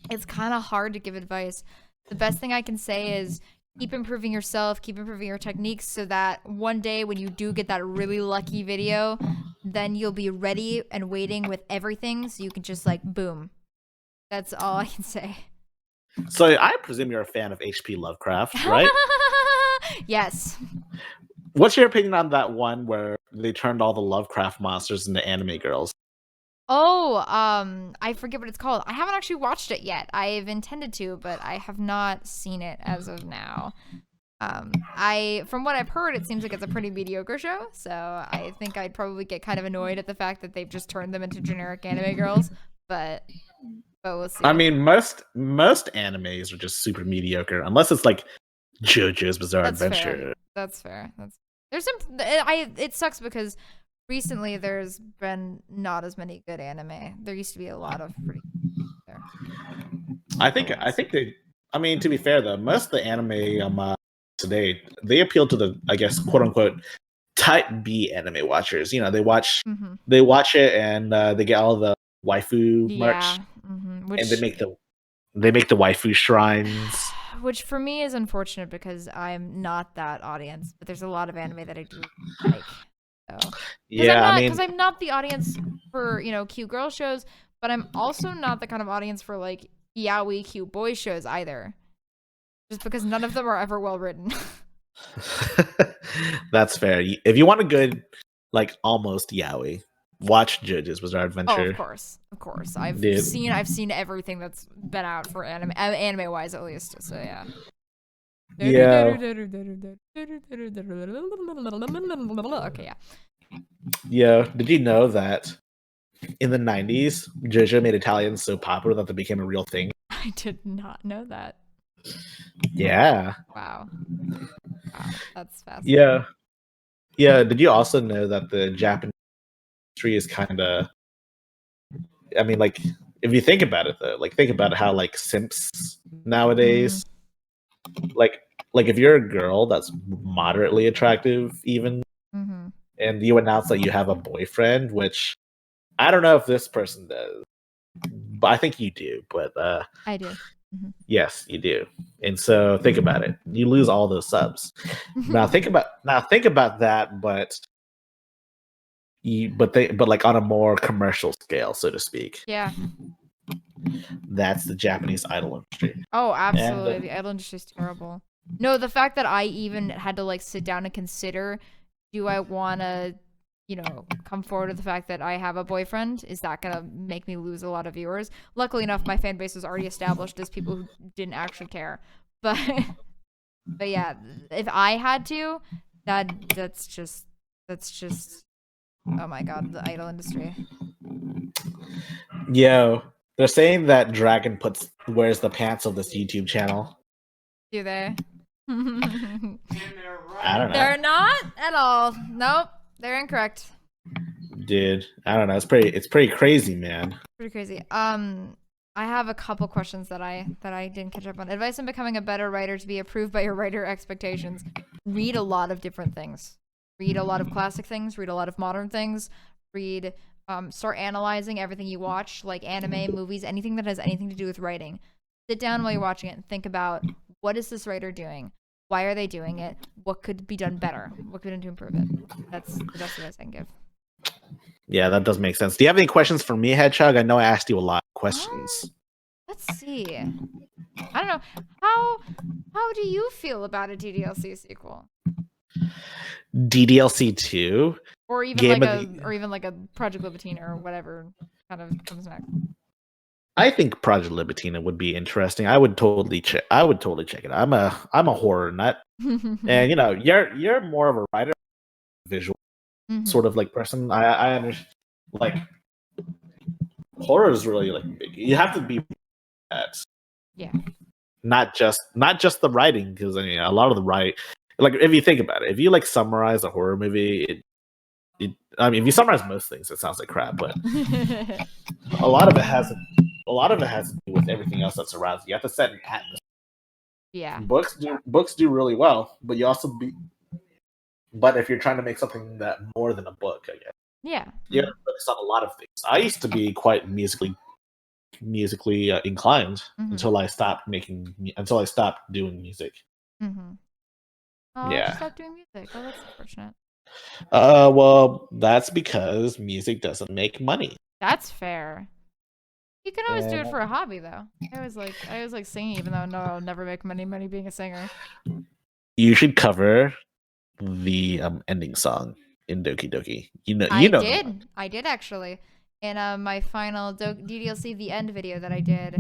It's kind of hard to give advice. The best thing I can say is keep improving yourself, keep improving your techniques so that one day when you do get that really lucky video, then you'll be ready and waiting with everything so you can just like boom. That's all I can say. So I presume you're a fan of H.P. Lovecraft, right? Yes. What's your opinion on that one where they turned all the Lovecraft monsters into anime girls? Oh, I forget what it's called. I haven't actually watched it yet. I've intended to, but I have not seen it as of now. From what I've heard, it seems like it's a pretty mediocre show, so I think I'd probably get kind of annoyed at the fact that they've just turned them into generic anime girls, but we'll see. I mean, most animes are just super mediocre, unless it's like JoJo's Bizarre Adventure. That's fair. There's some. It sucks because recently there's been not as many good anime. There used to be a lot of pretty. There. I think they. I mean, to be fair though, most of the anime today they appeal to the, I guess, quote unquote type B anime watchers. You know, they watch it and they get all the waifu merch, and they make the waifu shrines. Which for me is unfortunate because I'm not that audience, but there's a lot of anime that I do like. So. Yeah, because I'm not the audience for, you know, cute girl shows, but I'm also not the kind of audience for like yaoi cute boy shows either. Just because none of them are ever well written. That's fair. If you want a good, like, almost yaoi, watch JoJo's Bizarre Adventure. Oh, of course. I've seen everything that's been out for anime wise at least. So yeah. Yeah. Okay, yeah. Yeah. Did you know that in the 90s, JoJo made Italians so popular that they became a real thing? I did not know that. Yeah. Wow, that's fascinating. Yeah. Yeah. Did you also know that the Japanese industry is kind of, I mean, like, if you think about it though, like, think about how like simps nowadays, like if you're a girl that's moderately attractive even, and you announce that you have a boyfriend, which I don't know if this person does, but I think you do. But I do. Yes, you do. And so think about it. You lose all those subs. Now think about that, but like on a more commercial scale, so to speak. Yeah. That's the Japanese idol industry. Oh, absolutely. The idol industry is terrible. No, the fact that I even had to like sit down and consider, do I want to, you know, come forward with the fact that I have a boyfriend? Is that going to make me lose a lot of viewers? Luckily enough, my fan base was already established as people who didn't actually care. But yeah, if I had to, that's just oh my god, the idol industry. Yo, they're saying that Dragon wears the pants of this YouTube channel. Do they? I don't know. They're not at all. Nope. They're incorrect. Dude, I don't know. It's pretty crazy, man. Pretty crazy. I have a couple questions that I didn't catch up on. Advice on becoming a better writer to be approved by your writer expectations. Read a lot of different things. Read a lot of classic things. Read a lot of modern things. Start analyzing everything you watch, like anime, movies, anything that has anything to do with writing. Sit down while you're watching it and think about, what is this writer doing? Why are they doing it? What could be done better? What could be done to improve it? That's the best advice I can give. Yeah, that does make sense. Do you have any questions for me, Hedgehog? I know I asked you a lot of questions. Let's see. I don't know. How do you feel about a DDLC sequel? DDLC 2? Or even like a Project Libitina or whatever kind of comes next. I think Project Libitina would be interesting. I would totally check it. I'm a horror nut. And you know, you're more of a writer, visual sort of like person. I understand, like, horror is really like big. You have to be that. Yeah. Not just the writing, because I mean, a lot of the like, if you think about it, if you like summarize a horror movie, I mean, if you summarize most things, it sounds like crap, but a lot of it has to do with everything else that surrounds you. You have to set an atmosphere. Yeah. Books do really well, but but if you're trying to make something that more than a book, I guess. Yeah. You have to focus on a lot of things. I used to be quite musically inclined until I stopped doing music. Oh, yeah. Stop doing music. Oh, that's unfortunate. Well, that's because music doesn't make money. That's fair. You can always do it for a hobby, though. I always like singing, even though I'll never make money being a singer. You should cover the ending song in Doki Doki. You know I the did. one. I did actually. In my final DDLC the end video that I did.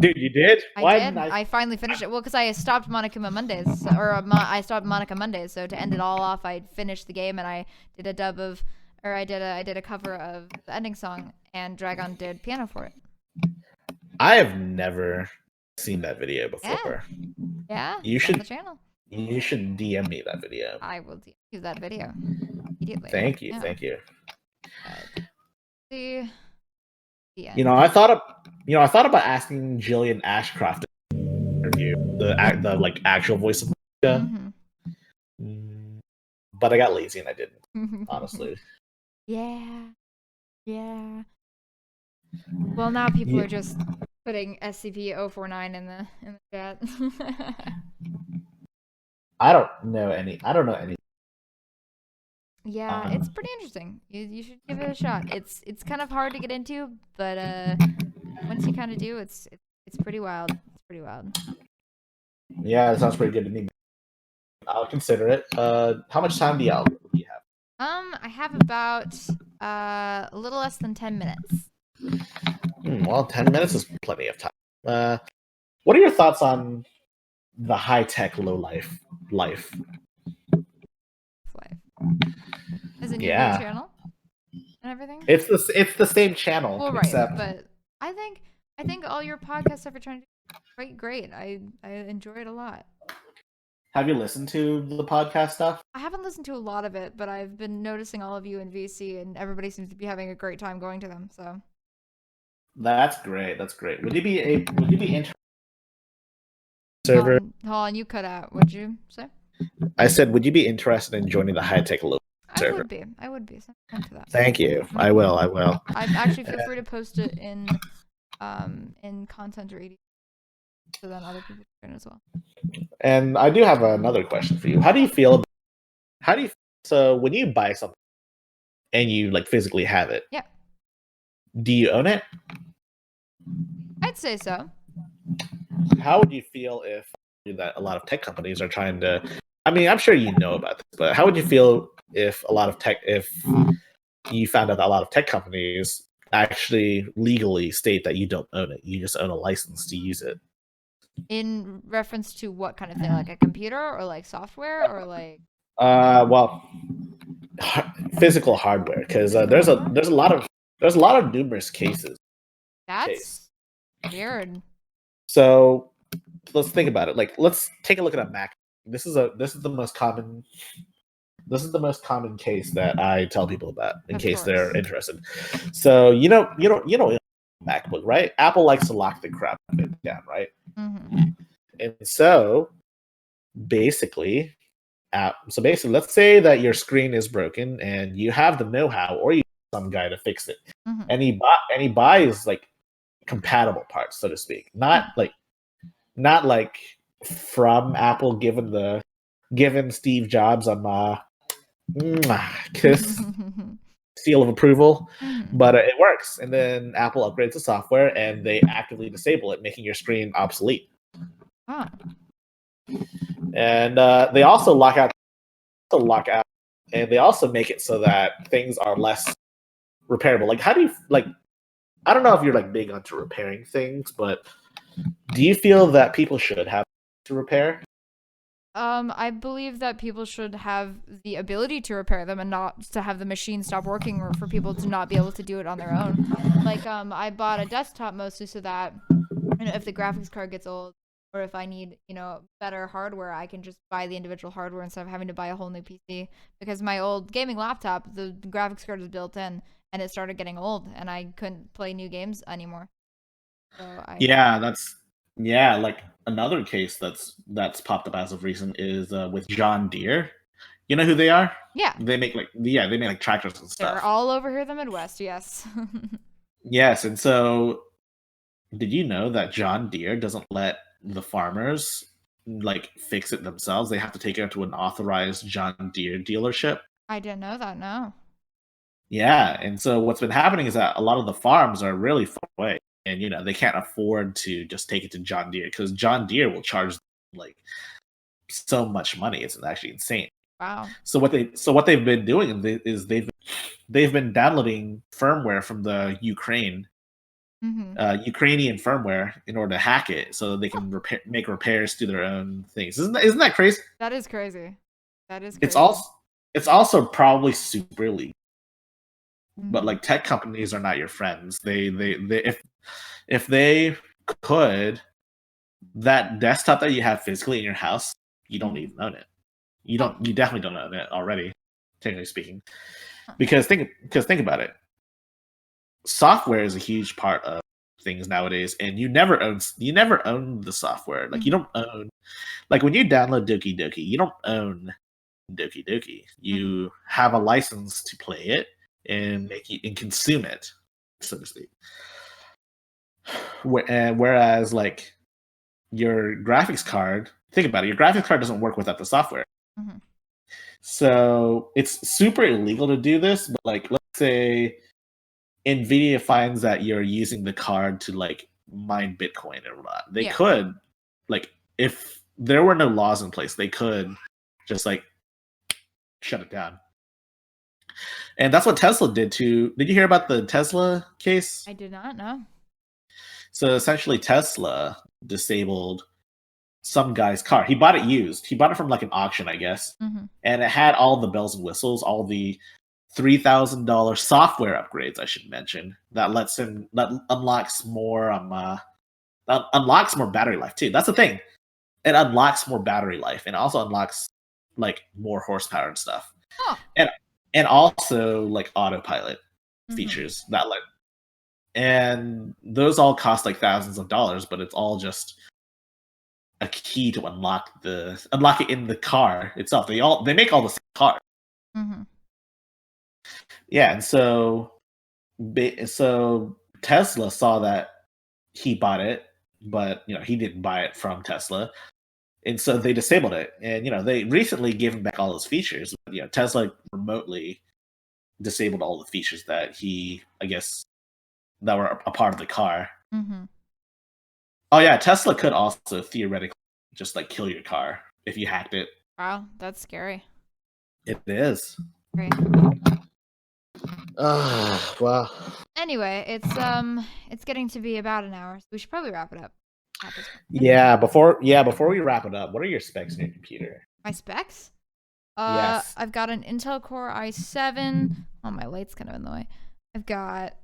Dude, you did? I Why did. didn't I? I finally finished it. Well, because I stopped Monica Mondays, I stopped Monica Mondays. So to end it all off, I finished the game and I did a dub of, or I did a cover of the ending song, and Dragon did piano for it. I have never seen that video before. Yeah. You it's should on the channel. You should DM me that video. I will DM you that video immediately. Thank you. Yeah. Thank you. The end. You know, I thought about asking Jillian Ashcroft to interview the like actual voice of Monica. But I got lazy and I didn't, honestly. Yeah. Well, now people are just putting SCP-049 in the chat. I don't know any. Yeah, it's pretty interesting. You should give it a shot. It's kind of hard to get into, but once you kind of do, it's pretty wild. It's pretty wild. Yeah, it sounds pretty good to me. I'll consider it. How much time do you have? I have about a little less than 10 minutes. Well, 10 minutes is plenty of time. What are your thoughts on the high-tech low-life life? Is it your new channel and everything? It's the same channel. Well, right, but I think all your podcast stuff you're trying to do is great. I enjoy it a lot. Have you listened to the podcast stuff? I haven't listened to a lot of it, but I've been noticing all of you in VC, and everybody seems to be having a great time going to them. So that's great. That's great. Would you be interested? Server. Hold on, you cut out. What'd you say? I said, would you be interested in joining the high-tech low server? I would be. To that. Thank you. I will. I actually feel free to post it in content or ED, so then other people can as well. And I do have another question for you. How do you feel? So when you buy something and you like physically have it? Yeah. Do you own it? I'd say so. How would you feel if that a lot of tech companies are trying to? I mean, I'm sure you know about this, but how would you feel if you found out that a lot of tech companies actually legally state that you don't own it? You just own a license to use it. In reference to what kind of thing, like a computer or like software or like? Well, physical hardware, because there's a lot of numerous cases. That's weird. So let's think about it. Like, let's take a look at a Mac. This is the most common case that I tell people about in case they're interested. So you know MacBook, right? Apple likes to lock the crap down, right? Mm-hmm. And so basically, let's say that your screen is broken and you have the know-how, or you have some guy to fix it, and he buys like compatible parts, so to speak, not like from Apple, given Steve Jobs on kiss seal of approval, but it works. And then Apple upgrades the software and they actively disable it, making your screen obsolete. And they also lock out, and they also make it so that things are less repairable. Like, how do you I don't know if you're like big onto repairing things, but do you feel that people should have to repair? I believe that people should have the ability to repair them and not to have the machine stop working, or for people to not be able to do it on their own. Like, I bought a desktop mostly so that, if the graphics card gets old, or if I need, better hardware, I can just buy the individual hardware instead of having to buy a whole new PC. Because my old gaming laptop, the graphics card was built in, and it started getting old, and I couldn't play new games anymore. So like another case that's popped up as of recent is with John Deere. You know who they are? Yeah. They make tractors and stuff. They're all over here in the Midwest, yes. Yes, and so did you know that John Deere doesn't let the farmers fix it themselves? They have to take it to an authorized John Deere dealership. I didn't know that, no. Yeah, and so what's been happening is that a lot of the farms are really far away. And they can't afford to just take it to John Deere, because John Deere will charge so much money. It's actually insane. Wow. So what they've been doing is they've been downloading firmware from the Ukrainian firmware in order to hack it, so they can make repairs to their own things. Isn't that crazy? That is crazy. That is crazy. It's also probably super legal. But Mhm. like tech companies are not your friends. They if they could, that desktop that you have physically in your house, you don't even own it. You definitely don't own it already, technically speaking. Because think about it. Software is a huge part of things nowadays, and you never own the software. Like you don't own, like when you download Doki Doki, you don't own Doki Doki. You have a license to play it and and consume it, so to speak. Whereas like your graphics card, think about it, your graphics card doesn't work without the software. So it's super illegal to do this, but like let's say Nvidia finds that you're using the card to like mine Bitcoin or whatnot. They could, like, if there were no laws in place, they could just like shut it down. And that's what Tesla did to. Did you hear about the Tesla case? I did not know. So essentially, Tesla disabled some guy's car. He bought it used. He bought it from like an auction, I guess, and it had all the bells and whistles, all the $3,000 software upgrades, I should mention, that unlocks more battery life too. That's the thing. It unlocks more battery life and also unlocks like more horsepower and stuff. And also like autopilot features that and those all cost like thousands of dollars, but it's all just a key to unlock it in the car itself. They make all the same car. Yeah, and so Tesla saw that he bought it, but he didn't buy it from Tesla, and so they disabled it. And they recently gave him back all his features. But, Tesla remotely disabled all the features that that were a part of the car. Oh yeah, Tesla could also theoretically just like kill your car if you hacked it. Wow, that's scary. It is. Great. Wow. Anyway, it's getting to be about an hour, so we should probably wrap it up. Yeah, before we wrap it up, what are your specs in your computer? My specs? Yes. I've got an Intel Core i7. Oh, my light's kind of in the way. I've got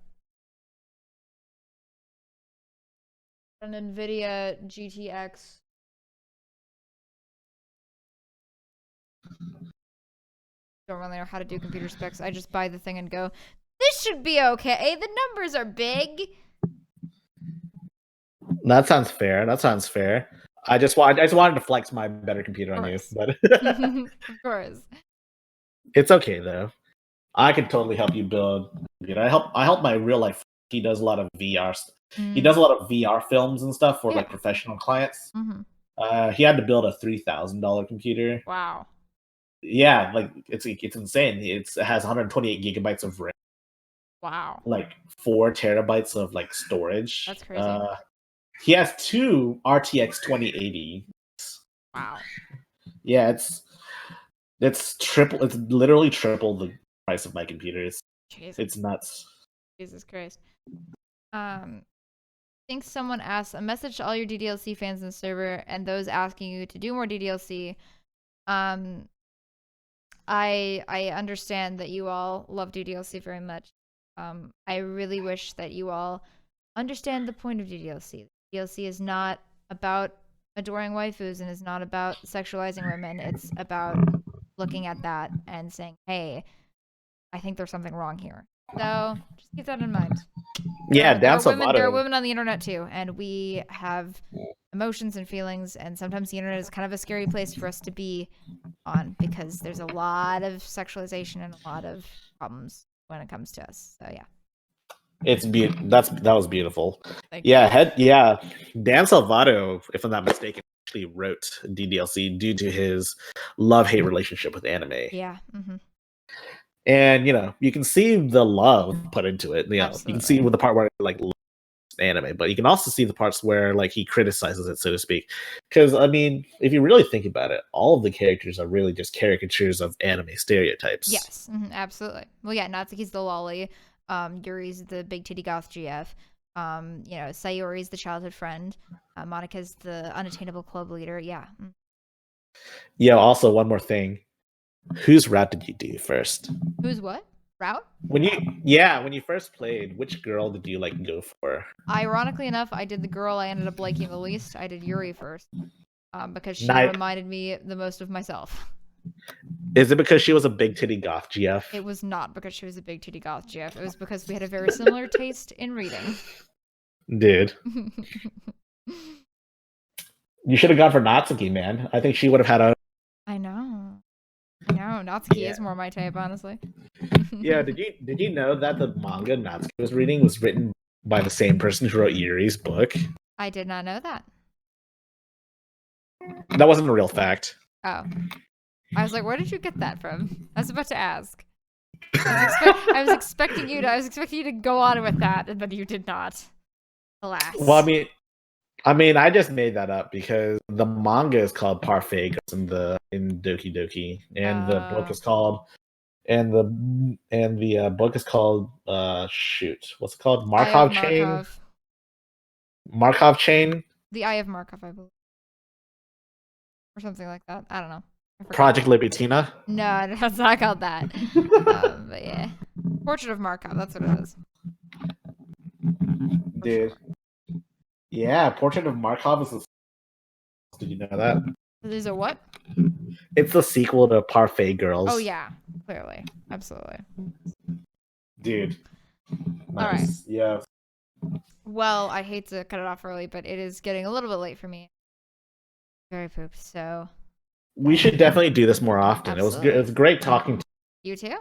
an NVIDIA GTX. Don't really know how to do computer specs. I just buy the thing and go, this should be okay. The numbers are big. That sounds fair. I just wanted to flex my better computer on you, but of course. It's okay though. I can totally help you build. I help my real life. He does a lot of VR. He does a lot of VR films and stuff for like professional clients. He had to build a $3,000 computer. Wow. Yeah, like it's insane. It has 128 gigabytes of RAM. Wow. Like 4 terabytes of like storage. That's crazy. He has 2 RTX 2080. Wow. Yeah, it's triple. It's literally triple the price of my computer. It's nuts. Jesus Christ. I think someone asked a message to all your DDLC fans in the server and those asking you to do more DDLC. I understand that you all love DDLC very much. I really wish that you all understand the point of DDLC. DDLC is not about adoring waifus and is not about sexualizing women. It's about looking at that and saying, hey, I think there's something wrong here. So just keep that in mind. Yeah, there are women on the internet too, and we have emotions and feelings, and sometimes the internet is kind of a scary place for us to be on because there's a lot of sexualization and a lot of problems when it comes to us. So yeah. That was beautiful. Dan Salvato, if I'm not mistaken, actually wrote DDLC due to his love-hate relationship with anime. Yeah. And you can see the love put into it. You can see with the part where like anime, but you can also see the parts where like he criticizes it, so to speak. Because I mean, if you really think about it, all of the characters are really just caricatures of anime stereotypes. Yes, absolutely. Well, yeah, Natsuki's the lolly. Yuri's the big titty goth GF. Sayori's the childhood friend. Monika's the unattainable club leader. Yeah. Yeah. Also, one more thing. Whose route did you do first? Who's what? Route? When you first played, which girl did you like go for? Ironically enough, I did the girl I ended up liking the least. I did Yuri first. Because she Nice. reminded me the most of myself. Is it because she was a big titty goth GF? It was not because she was a big titty goth GF. It was because we had a very similar taste in reading. Dude. You should have gone for Natsuki, man. I think she would have had a... I know. Natsuki is more my type, honestly. Yeah, did you know that the manga Natsuki was reading was written by the same person who wrote Yuri's book? I did not know that. That wasn't a real fact. Oh. I was like, where did you get that from? I was about to ask. I was expecting you to go on with that, but you did not. Alas. Well, I mean, I just made that up because the manga is called Parfait Girls in Doki Doki, and the book is called book is called what's it called? Markov Chain. Markov Chain. The Eye of Markov, I believe, or something like that. I don't know. Project Libitina. No, it's not called that. But yeah, Portrait of Markov. That's what it is. Dude. Sure. Yeah, Portrait of Markov is. Did you know that? It is a what? It's the sequel to Parfait Girls. Oh yeah, clearly, absolutely. Dude. Nice. All right. Yeah. Well, I hate to cut it off early, but it is getting a little bit late for me. Very pooped, so. We should definitely do this more often. Absolutely. It was great talking to you too.